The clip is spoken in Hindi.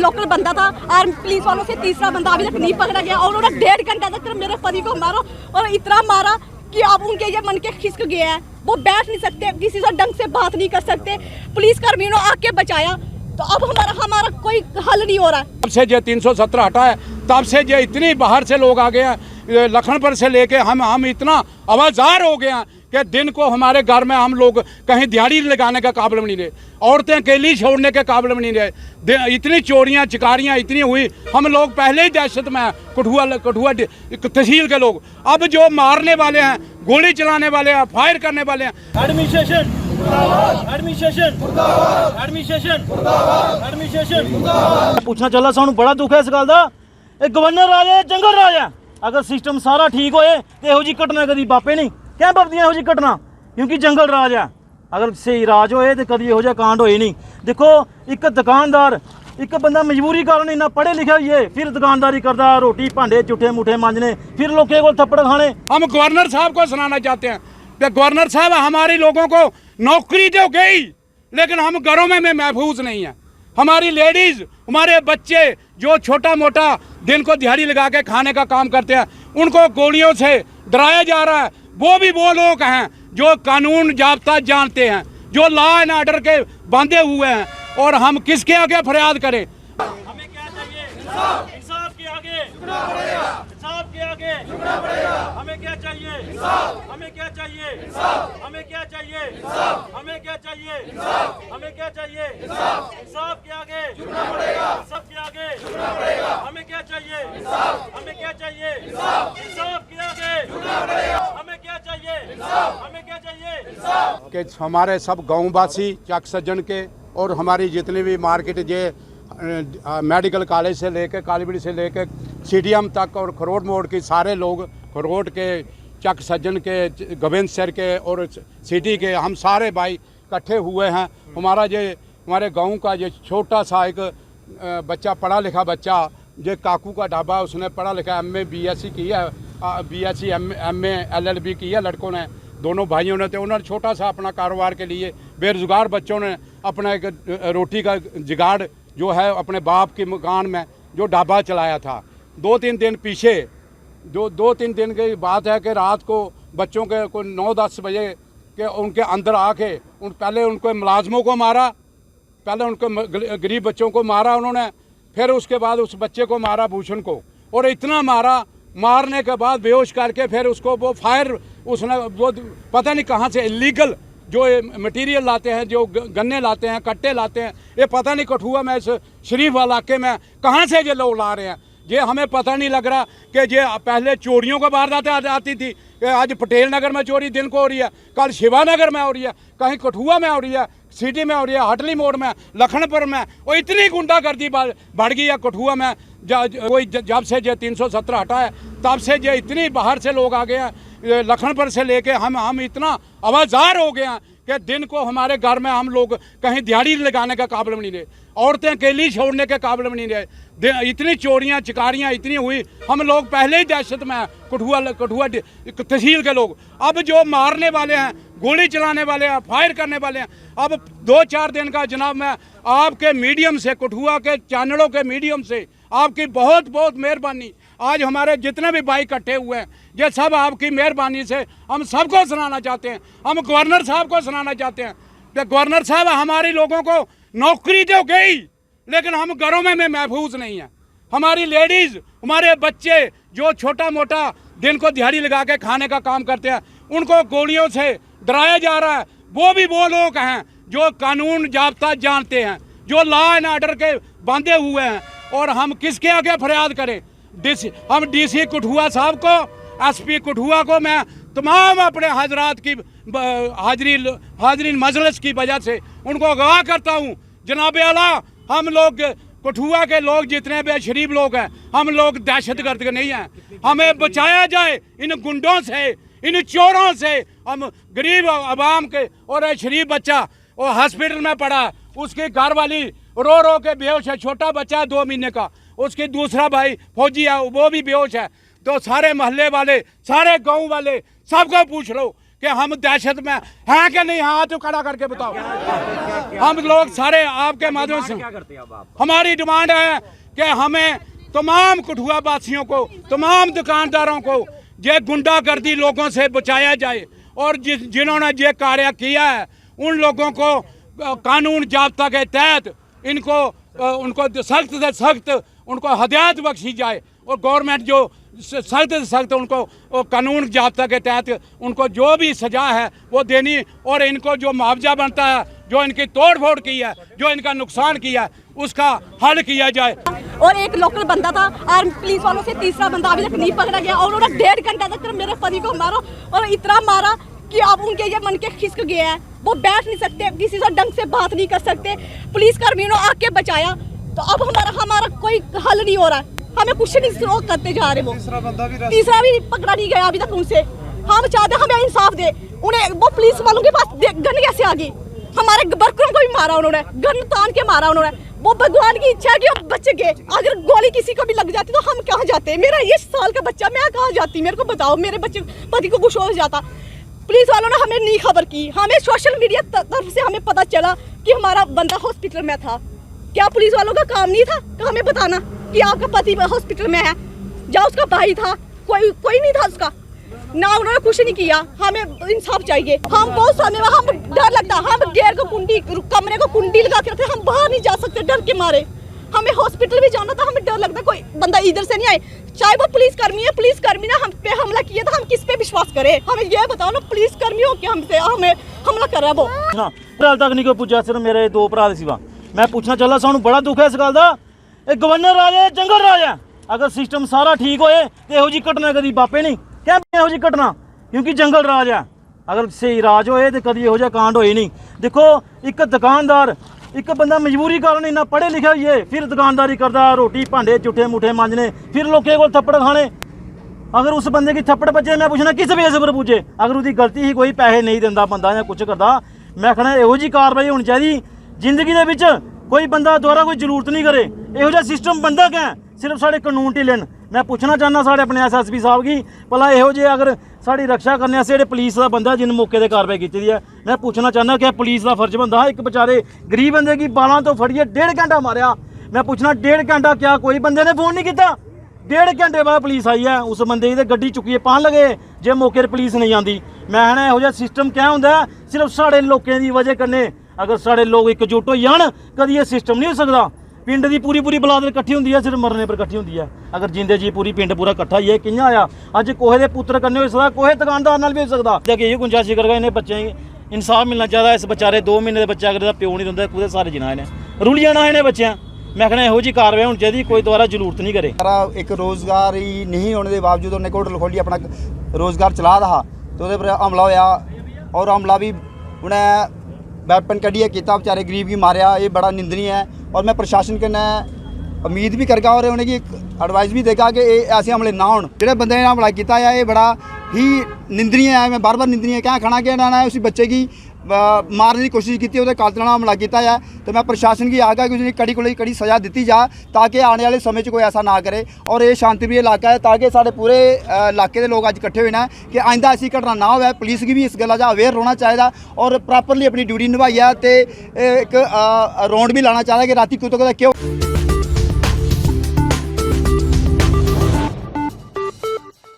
लोकल बंदा था और पुलिस वालों से तीसरा बंदा अभी तक नहीं पकड़ा गया और उन्होंने 1.5 घंटा तक मेरे पति को मारा और इतना मारा कि अब उनके ये मन के खिसक गया है, वो बैठ नहीं सकते, किसी से ढंग से बात नहीं कर सकते। पुलिस कर्मियों ने आके बचाया, तो अब हमारा कोई हल नहीं हो रहा है। तब से जो 317 हटा है तब से जो इतनी बाहर से लोग आ गए हैं, लखनपुर से लेके हम इतना आवाज़ार हो गए हैं कि दिन को हमारे घर में हम लोग कहीं दिहाड़ी लगाने का काबिल नहीं रहे, औरतें अकेली छोड़ने के काबिल नहीं रहे। इतनी चोरियां चिकारियां इतनी हुई, हम लोग पहले ही दहशत में कठुआ तहसील के लोग। अब जो मारने वाले हैं, गोली चलाने वाले हैं, फायर करने वाले हैं, पूछना चला सानू बड़ा दुख है इस गल का। गवर्नर राज है जंगल राज है, अगर सिस्टम सारा ठीक होए तो यहो जी घटना कभी वापे नहीं क्या बपदियां यहो जी घटना, क्योंकि जंगल राज है। अगर सही राज होए तो कभी यहो जिहा कांड होए नहीं। देखो एक दुकानदार, एक बंदा मजबूरी कारण इन्ना पढ़े लिखे हुए फिर दुकानदारी करता, रोटी भांडे चुठे मुठे मांजने, फिर लोगों को थप्पड़ खाने। हम गवर्नर साहब को सुनाना चाहते हैं कि गवर्नर साहब हमारे लोगों को नौकरी तो गई, लेकिन हम घरों में महफूज नहीं है। हमारी लेडीज, हमारे बच्चे जो छोटा मोटा दिन को दिहाड़ी लगा के खाने का काम करते हैं, उनको गोलियों से डराया जा रहा है। वो भी वो लोग हैं जो कानून जाब्ता जानते हैं, जो लॉ एंड ऑर्डर के बांधे हुए हैं, और हम किसके आगे फरियाद करें? हमें क्या चाहिए? इंसाफ के आगे झुकना पड़ेगा। इंसाफ के आगे झुकना पड़ेगा। हमें क्या चाहिए? हमें क्या चाहिए? हमें क्या चाहिए? हमें क्या चाहिए? हमें क्या चाहिए? इंसाफ के आगे झुकना पड़ेगा। इंसाफ के आगे झुकना पड़ेगा। हमें क्या चाहिए? हमें क्या चाहिए? इंसाफ के आगे झुकना पड़ेगा। हमें क्या चाहिए? हमें क्या चाहिए? कि हमारे सब गाँववासी चक सज्जन के और हमारी जितनी भी मार्केट जे मेडिकल कॉलेज से लेकर कालीबड़ी से लेकर सीडीएम तक और खरोट मोड़ की सारे लोग, खरोट के, चक सज्जन के, गोविंद सर के और सिटी के, हम सारे भाई इकट्ठे हुए हैं। हमारे गांव का ये छोटा सा एक बच्चा, पढ़ा लिखा बच्चा, जो काकू का ढाबा, उसने पढ़ा लिखा MA BSc किया है, BSc MA LLB की है लड़कों ने, दोनों भाइयों ने। तो उन्होंने छोटा सा अपना कारोबार के लिए, बेरोज़गार बच्चों ने अपना एक रोटी का जुगाड़ जो है अपने बाप के मकान में जो ढाबा चलाया था। 2-3 दिन पीछे, जो 2-3 दिन की बात है कि रात को बच्चों के कोई 9-10 बजे के उनके अंदर आके पहले उनको मुलाजमों को मारा, पहले उनको गरीब बच्चों को मारा उन्होंने, फिर उसके बाद उस बच्चे को मारा, भूषण को, और इतना मारा, मारने के बाद बेहोश करके फिर उसको वो फायर, उसने वो पता नहीं कहाँ से इलीगल जो मटेरियल लाते हैं, जो गन्ने लाते हैं, कट्टे लाते हैं, ये पता नहीं कठुआ में इस शरीफ इलाके में कहाँ से ये लोग ला रहे हैं। ये हमें पता नहीं लग रहा कि ये पहले चोरियों को वारदातें आती थी, आज पटेल नगर में चोरी दिन को हो रही है, कल शिवानगर में हो रही है, कहीं कठुआ में हो रही है, सिटी में हो रही है, हटली मोड़ में, लखनपुर में, और इतनी गुंडागर्दी बढ़ गई है कठुआ में। जब से जो 317 हटा है तब से जो इतनी बाहर से लोग आ गए हैं, लखनपुर से लेके हम इतना आवाज़ार हो गए हैं कि दिन को हमारे घर में हम लोग कहीं दिहाड़ी लगाने का काबिल नहीं रहे, औरतें अकेली छोड़ने के काबिल नहीं रहे। इतनी चोरियां चिकारियां इतनी हुई, हम लोग पहले ही दहशत में कठुआ तहसील के लोग। अब जो मारने वाले हैं, गोली चलाने वाले हैं, फायर करने वाले हैं, अब 2-4 दिन का जनाब मैं आपके मीडियम से, कठुआ के चैनलों के मीडियम से आपकी बहुत बहुत मेहरबानी, आज हमारे जितने भी भाई इकट्ठे हुए हैं, ये सब आपकी मेहरबानी से हम सबको सुनाना चाहते हैं। हम गवर्नर साहब को सुनाना चाहते हैं कि गवर्नर साहब हमारे लोगों को नौकरी तो गई, लेकिन हम घरों में महफूज नहीं हैं। हमारी लेडीज़, हमारे बच्चे जो छोटा मोटा दिन को दिहाड़ी लगा के खाने का काम करते हैं, उनको गोलियों से डराया जा रहा है। वो भी वो लोग हैं जो कानून जाब्ता जानते हैं, जो लॉ एंड ऑर्डर के बांधे हुए हैं, और हम किसके आगे फरियाद करें? हम DC कठुआ साहब को, SP कठुआ को, मैं तमाम अपने हजरात की हाजरीन मजलिस की वजह से उनको आगाह करता हूँ, जनाब आला, हम लोग कठुआ के लोग जितने भी शरीफ लोग हैं, हम लोग दहशतगर्द नहीं हैं। हमें बचाया जाए इन गुंडों से, इन चोरों से। हम गरीब आवाम के, और एक शरीफ बच्चा वो हॉस्पिटल में पड़ा, उसकी घरवाली रो रो के बेहोश है, छोटा बच्चा है 2 महीने का, उसकी दूसरा भाई फौजी है, वो भी बेहोश है। तो सारे मोहल्ले वाले, सारे गांव वाले सबको पूछ लो कि हम दहशत में हैं कि नहीं, हाथ तो खड़ा करके बताओ। हम लोग सारे आपके माध्यम से हमारी डिमांड है कि हमें तमाम कठुआ वासियों को, तमाम दुकानदारों को ये गुंडागर्दी लोगों से बचाया जाए और जिन्होंने ये कार्य किया है उन लोगों को कानून जाब्ता के तहत उनको सख्त से सख्त उनको हदायत बख्शी जाए और गवर्नमेंट जो सख्त से सख्त उनको कानून जाब्ता के तहत उनको जो भी सज़ा है वो देनी और इनको जो मुआवजा बनता है, जो इनकी तोड़ फोड़ की है, जो इनका नुकसान किया है, उसका हल किया जाए। और एक लोकल बंदा था और पुलिस वालों से तीसरा बंदा अभी तक नहीं पकड़ा गया और उन्होंने 1.5 घंटा तक मेरे पति को मारा और इतना मारा कि अब उनके ये मन के खिसक गया है, वो बैठ नहीं सकते, किसी से ढंग से बात नहीं कर सकते। पुलिस कर्मियों ने आके बचाया, तो अब हमारा कोई हल नहीं हो रहा है, हमें कुछ नहीं करते जा रहे। वो तीसरा भी पकड़ा नहीं गया अभी तक उनसे। हम चाहते हमें इंसाफ दे उन्हें। वो पुलिस वालों के पास गन कैसे आ गई? हमारे वर्करों को भी मारा उन्होंने, गन तान के मारा उन्होंने। वो भगवान की इच्छा कि वो बच गए, अगर गोली किसी को भी लग जाती तो हम कहाँ जाते? मेरा ये साल का बच्चा, मैं कहाँ जाती? मेरे को बताओ, मेरे बच्चे पति को कुछ हो जाता। पुलिस वालों ने हमें नहीं खबर की, हमें सोशल मीडिया तरफ से हमें पता चला कि हमारा बंदा हॉस्पिटल में था। क्या पुलिस वालों का काम नहीं था कि हमें बताना कि आपका पति हॉस्पिटल में है? या उसका भाई था, कोई नहीं था उसका, ना उन्होंने कुछ नहीं किया। हमें इंसाफ चाहिए। हम बहुत समय में हम डर लगता, हम गेट को कुंडी, कमरे को कुंडी लगा के रखते, हम बाहर नहीं जा सकते डर के मारे। हमें हॉस्पिटल भी जाना था, हमें डर लगता कोई बंदा इधर से नहीं आए, चाहे वो पुलिस कर्मी है। पुलिस कर्मी ने हम पे हमला किया था, हम किस पे विश्वास करें? हमें ये बताओ ना, पुलिस कर्मी हो के हमें हमला कर रहा है वो। हाल तक नहीं कोई पुज्जा, सिर्फ मेरे 2 भरा दे सिवा। मैं पूछना चला, सानू बड़ा दुख है इस गल का। ਇਹ गवर्नर राज है, जंगल राज है। अगर सिस्टम सारा ठीक होए तो ਇਹੋ ਜੀ घटना कभी वापे नहीं क्या ਇਹੋ जी घटना, क्योंकि जंगल राज है। अगर सही राज होए तो कभी ਇਹੋ ਜਿਹਾ कांड होए नहीं। देखो, एक दुकानदार, एक बंदा मजबूरी कारण इन्ना पढ़े लिखा ही है, फिर दुकानदारी करता, रोटी भांडे झूठे मूठे मांजने, फिर लोगों को थप्पड़ खाने। अगर उस बंदे की थप्पड़ बजे, मैं पूछना किस बेस पर पूछे? अगर उसकी गलती ही कोई पैसे नहीं देता बंदा या कुछ करता, मैं कहना ਇਹੋ जी कार्रवाई होनी चाहिए। जिंदगी दे विच कोई बंदा दोबारा कोई जरूरत नहीं करे। ਇਹੋ ਜਿਹਾ सिस्टम बनता क्या? सिर्फ साढ़े कानून ढिलन। मैं पूछना चाहना साढ़े अपने SSP साहब की, भला ਇਹੋ ਜਿਹੇ अगर साड़ी रक्षा करने ਜਿਹੜੇ पुलिस का बंदा जिन मौके पर कार्रवाई की है, मैं पूछना चाहना कि पुलिस का फर्ज बनता है एक बेचारे गरीब बंदे की बालों तो फड़िए 1.5 घंटा मारिया। मैं पूछना 1.5 घंटा क्या कोई बंदे ने फोन नहीं किया? 1.5 घंटे बाद पुलिस आई है, उस बंदे की गड्डी चुकी पान लगे जे मौके पर पुलिस नहीं आती। मैं कहना ਇਹੋ ਜਿਹਾ सिस्टम क्या होंगे? सिर्फ साढ़े लोगों की वजह करने, अगर साढ़े लोग एकजुट हो जान, कभी ये सिस्टम नहीं हो सकता। पिंड की पूरी बलादर इकट्ठी होंगी है, सिर्फ मरने पर इकट्ठी होंगी है। अगर जिंदे जी पूरी पिंड पूरा इकट्ठा ही है, कियां आया? अज कोहे के पुत्र कन्ने हो सकता, कोहे दुकानदार नाल भी हो सकता। जाके ये गुंजाइश करगा, इन्हें बच्चे इंसाफ मिलना चाहिए। इस बेचारे 2 महीने के बच्चे अगर प्यो नहीं दिंदा, कुछ सारे जिना इन्हें रुल जाना इन्हें बच्चों। मैं कहना ਇਹੋ जी कार्रवाई होनी चाहिए, कोई दोबारा जरूरत नहीं करे। एक रोज़गार ही नहीं होने के बावजूद उन्हें होटल खोली अपना रोज़गार चला रहा, तो उस पर हमला होया और हमला भी उन्हें वैपन कढ़िए किया, बेचारे गरीब की मारिया। ये बड़ा निंदनीय है और मैं प्रशासन के उम्मीद भी करगा और उन्हें एडवाइस भी देगा कि ऐसे हमले ना हो। जो बंदे ने हमला किया है ये बड़ा ही निंदनीय है। मैं बार बार निंदनीय क्या खाना कि इन्होंने उस बच्चे की मारने की कोशिश की, उसके कातल हमला किया है। तो मैं प्रशासन की आगा कि उसकी कड़ी को कड़ी सज़ा दी जाए, ताकि आने वाले समय कोई ऐसा ना करे। और ये शांतिप्रिय इलाका है, ताकि साढ़े पूरे इलाके के लोग अज इकट्ठे हुए हैं कि आइंदा ऐसी घटना ना हो। पुलिस की भी इस गल्ला अवेयर होना चाहिए और प्रॉपरली अपनी ड्यूटी निभाई है। तो एक राउंड भी लाना चाहिए कि राती क्यों